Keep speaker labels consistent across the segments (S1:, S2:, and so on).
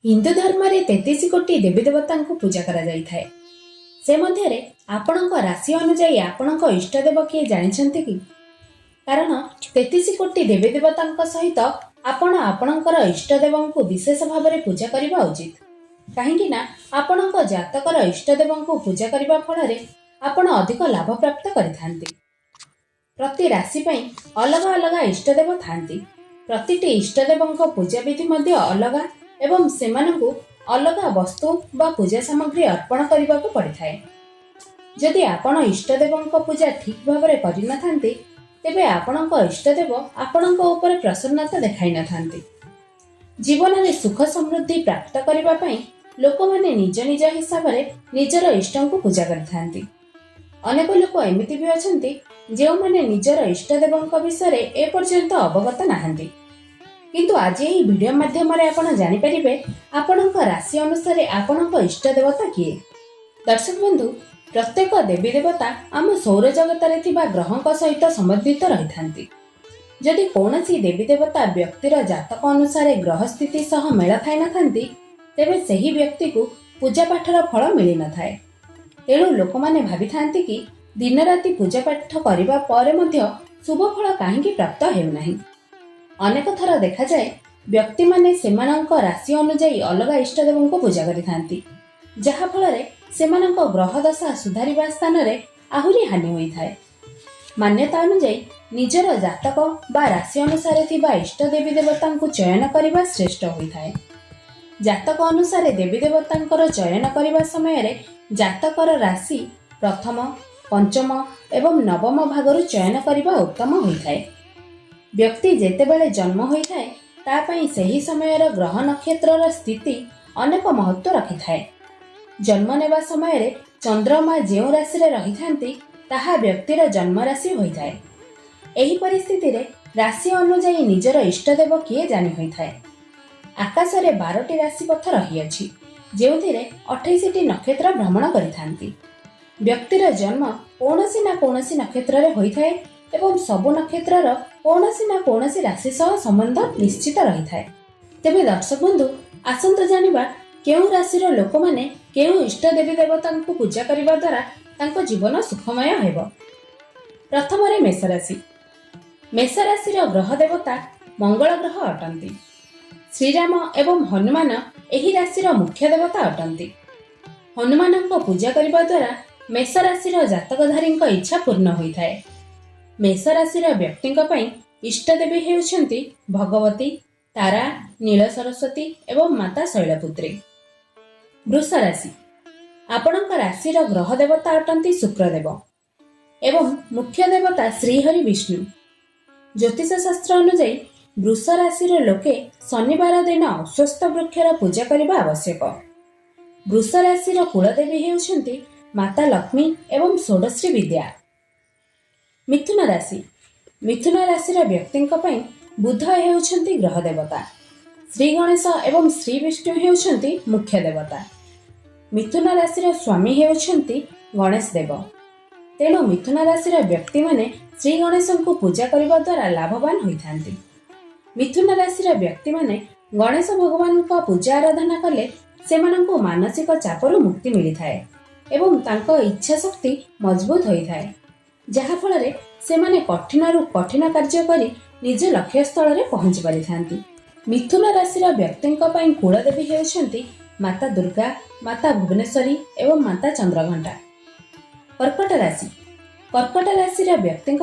S1: हिंदू धर्म में 33 कोटी देवी देवता पूजा कराए। से मध्य आपण राशि अनुजाई आपण इष्टदेव किए जानते कि? कारण 33 कोटी देवी देवता सहित आपण आपणकर इष्टदेव को विशेष भाव में पूजा करने उचित। कहीं आपण जातकर इष्टदेव को पूजा करने फल आपण अधिक लाभ प्राप्त करते। प्रति राशि अलग अलग इष्टदेव थांती। प्रतिटी इष्टदेव पूजा विधि अलग एवं सेमानंकु अलग वस्तु बा पूजा सामग्री अर्पण करने को पड़ी थाए। जदि आपण इष्टदेव पूजा ठीक भाव में करना तेबे आपण इष्टदेव आपण ऊपर प्रसन्नता देखाई न थांती। जीवन में सुख समृद्धि प्राप्त करने लोक माने निज निज हिसाब से निजर इष्ट को पूजा करथांती। अनेक लोक एमिति भी अछंती जो माने निजर इष्टदेव विषय ए पर्यंत अवगत नाहंती। किंतु आज यही वीडियो माध्यम आपण जानि परिबे आपणक राशि अनुसार आपणक इष्ट देवता किए। दर्शक बंधु, प्रत्येक देवी देवता आम सौर जगत रे थिबा ग्रहक सहित संबंधित रही थांती। जदि कौनसी देवी देवता व्यक्तिर जातक अनुसार ग्रह स्थिति सह मेल थाई न थांती तेबे सही व्यक्ति को पूजा पाठर फल मिली न थाए। तेणु लोक माने भाबी थांती कि दिन राति पूजा पाठ करिबा परे मध्य शुभ फल काहेकि प्राप्त हेउ नाही। अनेक थर देखा जाए व्यक्ति माने सेमानंक राशि अनुजाई अलग इष्टदेव को पूजा करिथांती, जहा फल सेमानंक ग्रह दशा सुधारिबा स्थान रे आहुरी हानि होई थाए। मान्यता अनुजाई निजर जातक बा राशि अनुसार थिबा इष्ट देवी देवता को चयन करिबा श्रेष्ठ होई थाए। जातक अनुसार देवी देवतांकर चयन करिबा समय रे जातकर राशि प्रथम, पंचम एवं नवम भागरु चयन करिबा उत्तम होई थाए। व्यक्ति जेतेबेले जन्म होता है तापाई सही समयर ग्रह नक्षत्र स्थिति अनेक महत्व रखि थाए। जन्म नेबा समय रे चंद्रमा जेउ राशि रे रही थांती ताहा व्यक्तिर जन्म राशि होता है। एही परिस्थिति रे राशि अनुजाई निजर इष्टदेव किए जानि होई थाए। आकाश रे 12टी राशि पथ रही अछि जेउथिरे 28टी नक्षत्र भ्रमण करिथांती। व्यक्तिर जन्म कोनोसी ना कोनोसी नक्षत्र रे होई थाए एवं सबु नक्षत्रर कौनसी ना कौनसी राशि सह संबंध निश्चित रही थाए। तेबे दर्शक बंधु, आसंत जानिबा केउ राशिर लोक माने केउ इष्ट देवी देवता को पूजा करिबा द्वारा तांको जीवन सुखमय हेबो। प्रथम रे मेष राशि। मेष राशिर ग्रह देवता मंगल ग्रह अटंती। श्रीराम एवं हनुमान एही राशिर मुख्य देवता अटंती। हनुमानक पूजा करिबा द्वारा मेष राशिर जातकधारीक इच्छा पूर्ण होई थाए। मेष राशिर व्यक्ति इष्ट देवी हेउछंती भगवती, तारा, नील सरस्वती एवं माता शैलपुत्री। वृष राशि। आपणक राशिर ग्रह देवता अटंती शुक्रदेव एवं मुख्य देवता श्रीहरि विष्णु। ज्योतिष शास्त्र अनुसार वृष राशिर लोके शनिवार दिन अश्वत्थ वृक्षर पूजा करने आवश्यक। वृष राशिर कुलदेवी हेउछंती माता लक्ष्मी एवं षोडशी विद्या। मिथुन राशि। मिथुन राशिर व्यक्ति बुध हेउछंती ग्रह देवता। श्री गणेश एवं श्री विष्णु हेउछंती मुख्य देवता। मिथुन राशिर स्वामी हेउछंती गणेश देव। तेणु मिथुन राशिर व्यक्ति माने श्री गणेश को पूजा करने द्वारा लाभवान होइथांती। मिथुन राशिर व्यक्ति माने गणेश भगवान का पूजा आराधना कले सेमानंको मानसिक चापरु मुक्ति मिली थाए एवं तांको इच्छा शक्ति मजबूत होई थाए, जहा फल सेमाने कठिन रु कठिन कार्य करी निज लक्ष्य स्थल रे पहुंची पारिथांती। मिथुन राशिर व्यक्ति कुलदेवी हेउछंती माता दुर्गा, माता भुवनेश्वरी एवं माता चंद्रघंटा। कर्कट राशि। कर्कट राशिर व्यक्ति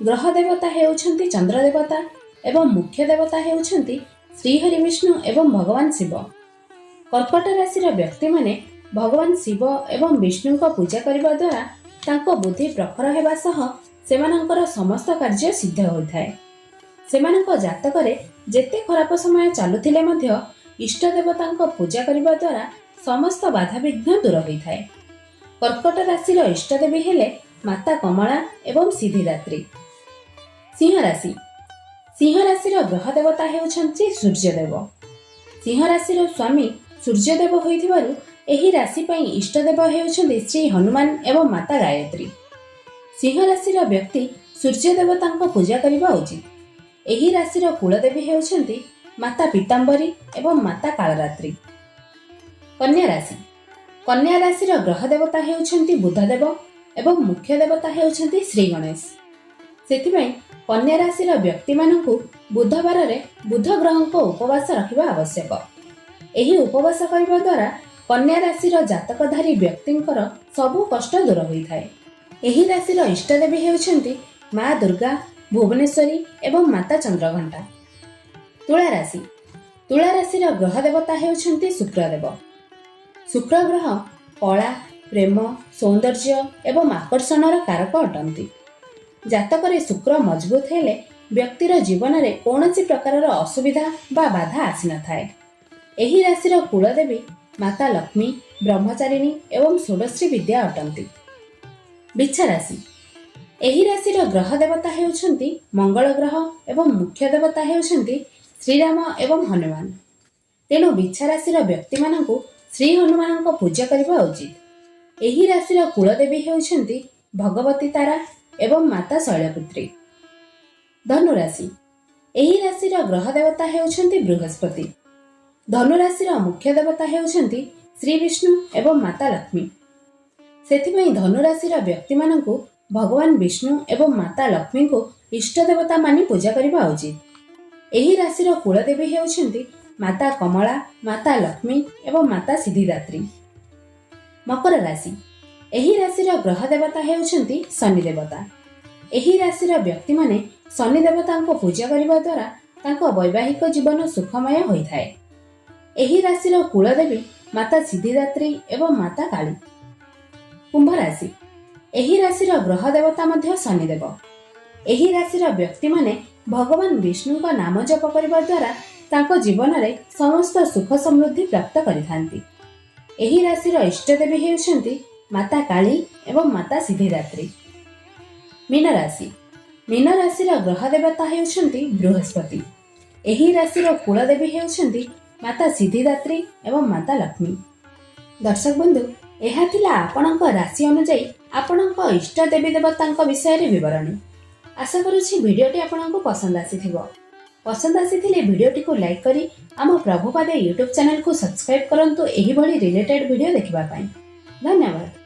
S1: ग्रह देवता हेउछंती चंद्र देवता एवं मुख्य देवता हेउछंती श्रीहरि विष्णु एवं भगवान शिव। कर्कट राशिर व्यक्ति माने भगवान शिव एवं विष्णु को पूजा करने द्वारा तांको बुद्धि प्रखर हेबा सह सेमानंकर समस्त कार्य सिद्ध होइथाए। सेमानंक जातक रे जेते खराब समय चालुथिले मध्य इष्ट देवतांको पूजा करने द्वारा समस्त बाधा विघ्न दूर होइथाए। कर्कट राशिर इष्ट देवी हेले माता कमला एवं सिद्धिदात्री। सिंह राशि। सिंह राशिर ग्रह देवता हेउछंती सूर्यदेव। सिंह राशिर स्वामी सूर्यदेव होइथिबारु एही राशि पई इष्ट देव हेउछंती श्री हनुमान एवं माता गायत्री। सिंह राशिर व्यक्ति सूर्य देवतांको पूजा करबा उचित। एही राशिर कुलदेवी हेउछंती ମାତା ପୀତାମ୍ବରୀ ଏବଂ ମାତା କାଳରାତ୍ରି। କନ୍ୟା ରାଶି। କନ୍ୟା ରାଶିର ଗ୍ରହ ଦେବତା ହେଉଛନ୍ତି ବୁଧଦେବ ଏବଂ ମୁଖ୍ୟ ଦେବତା ହେଉଛନ୍ତି ଶ୍ରୀ ଗଣେଶ। ସେଥିପାଇଁ କନ୍ୟା ରାଶିର ବ୍ୟକ୍ତିମାନଙ୍କୁ ବୁଧବାରରେ ବୁଧ ଗ୍ରହଙ୍କ ଉପବାସ ରଖିବା ଆବଶ୍ୟକ। ଏହି ଉପବାସ କରିବା ଦ୍ୱାରା କନ୍ୟା ରାଶିର ଜାତକଧାରୀ ବ୍ୟକ୍ତିଙ୍କର ସବୁ କଷ୍ଟ ଦୂର ହୋଇଥାଏ। ଏହି ରାଶିର ଇଷ୍ଟଦେବୀ ହେଉଛନ୍ତି ମା ଦୁର୍ଗା, ଭୁବନେଶ୍ୱରୀ ଏବଂ ମାତା ଚନ୍ଦ୍ରଘଣ୍ଟା। ତୁଳା ରାଶି। ତୁଳା ରାଶିର ଗ୍ରହ ଦେବତା ହେଉଛନ୍ତି ଶୁକ୍ରଦେବ। ଶୁକ୍ର ଗ୍ରହ କଳା, ପ୍ରେମ, ସୌନ୍ଦର୍ଯ୍ୟ ଏବଂ ଆକର୍ଷଣର କାରକ ଅଟନ୍ତି। ଜାତକରେ ଶୁକ୍ର ମଜବୁତ ହେଲେ ବ୍ୟକ୍ତିର ଜୀବନରେ କୌଣସି ପ୍ରକାରର ଅସୁବିଧା ବା ବାଧା ଆସିନଥାଏ। ଏହି ରାଶିର କୁଳଦେବୀ ମାତା ଲକ୍ଷ୍ମୀ, ବ୍ରହ୍ମଚାରିଣୀ ଏବଂ ଷୋଡ଼ଶ୍ରୀ ବିଦ୍ୟା ଅଟନ୍ତି। ବିଛା ରାଶି। ଏହି ରାଶିର ଗ୍ରହ ଦେବତା ହେଉଛନ୍ତି ମଙ୍ଗଳ ଗ୍ରହ ଏବଂ ମୁଖ୍ୟ ଦେବତା ହେଉଛନ୍ତି ଶ୍ରୀରାମ ଏବଂ ହନୁମାନ। ତେଣୁ ବିଛା ରାଶିର ବ୍ୟକ୍ତିମାନଙ୍କୁ ଶ୍ରୀ ହନୁମାନଙ୍କ ପୂଜା କରିବା ଉଚିତ। ଏହି ରାଶିର କୁଳଦେବୀ ହେଉଛନ୍ତି ଭଗବତୀ ତାରା ଏବଂ ମାତା ଶୈଳପୁତ୍ରୀ। ଧନୁ ରାଶି। ଏହି ରାଶିର ଗ୍ରହ ଦେବତା ହେଉଛନ୍ତି ବୃହସ୍ପତି। ଧନୁ ରାଶିର ମୁଖ୍ୟ ଦେବତା ହେଉଛନ୍ତି ଶ୍ରୀ ବିଷ୍ଣୁ ଏବଂ ମାତା ଲକ୍ଷ୍ମୀ। ସେଥିପାଇଁ ଧନୁ ରାଶିର ବ୍ୟକ୍ତିମାନଙ୍କୁ ଭଗବାନ ବିଷ୍ଣୁ ଏବଂ ମାତା ଲକ୍ଷ୍ମୀଙ୍କୁ ଇଷ୍ଟ ଦେବତା ମାନି ପୂଜା କରିବା ଉଚିତ। ଏହି ରାଶିର କୁଳଦେବୀ ହେଉଛନ୍ତି ମାତା କମଳା, ମାତା ଲକ୍ଷ୍ମୀ ଏବଂ ମାତା ସିଦ୍ଧିଦାତ୍ରୀ। ମକର ରାଶି। ଏହି ରାଶିର ଗ୍ରହ ଦେବତା ହେଉଛନ୍ତି ଶନି ଦେବତା। ଏହି ରାଶିର ବ୍ୟକ୍ତିମାନେ ଶନି ଦେବତାଙ୍କ ପୂଜା କରିବା ଦ୍ୱାରା ତାଙ୍କ ବୈବାହିକ ଜୀବନ ସୁଖମୟ ହୋଇଥାଏ। ଏହି ରାଶିର କୁଳଦେବୀ ମାତା ସିଦ୍ଧିଦାତ୍ରୀ ଏବଂ ମାତା କାଳୀ। କୁମ୍ଭ ରାଶି। ଏହି ରାଶିର ଗ୍ରହ ଦେବତା ମଧ୍ୟ ଶନିଦେବ। ଏହି ରାଶିର ବ୍ୟକ୍ତିମାନେ ଭଗବାନ ବିଷ୍ଣୁଙ୍କ ନାମ ଜପ କରିବା ଦ୍ୱାରା ତାଙ୍କ ଜୀବନରେ ସମସ୍ତ ସୁଖ ସମୃଦ୍ଧି ପ୍ରାପ୍ତ କରିଥାନ୍ତି। ଏହି ରାଶିର ଇଷ୍ଟଦେବୀ ହେଉଛନ୍ତି ମାତା କାଳୀ ଏବଂ ମାତା ସିଦ୍ଧିଦାତ୍ରୀ। ମୀନ ରାଶି। ମୀନ ରାଶିର ଗ୍ରହ ଦେବତା ହେଉଛନ୍ତି ବୃହସ୍ପତି। ଏହି ରାଶିର କୁଳଦେବୀ ହେଉଛନ୍ତି ମାତା ସିଦ୍ଧିଦାତ୍ରୀ ଏବଂ ମାତା ଲକ୍ଷ୍ମୀ। ଦର୍ଶକ ବନ୍ଧୁ, ଏହା ଥିଲା ଆପଣଙ୍କ ରାଶି ଅନୁଯାୟୀ ଆପଣଙ୍କ ଇଷ୍ଟ ଦେବୀ ଦେବତାଙ୍କ ବିଷୟରେ ବିବରଣୀ। ଆଶା କରୁଛି ଭିଡ଼ିଓଟି ଆପଣଙ୍କୁ ପସନ୍ଦ ଆସିଥିବ। ପସନ୍ଦ ଆସିଥିଲେ ଭିଡ଼ିଓଟିକୁ ଲାଇକ୍ କରି ଆମ ପ୍ରଭୁପାଦ ୟୁଟ୍ୟୁବ୍ ଚ୍ୟାନେଲକୁ ସବସ୍କ୍ରାଇବ୍ କରନ୍ତୁ ଏହିଭଳି ରିଲେଟେଡ୍ ଭିଡ଼ିଓ ଦେଖିବା ପାଇଁ। ଧନ୍ୟବାଦ।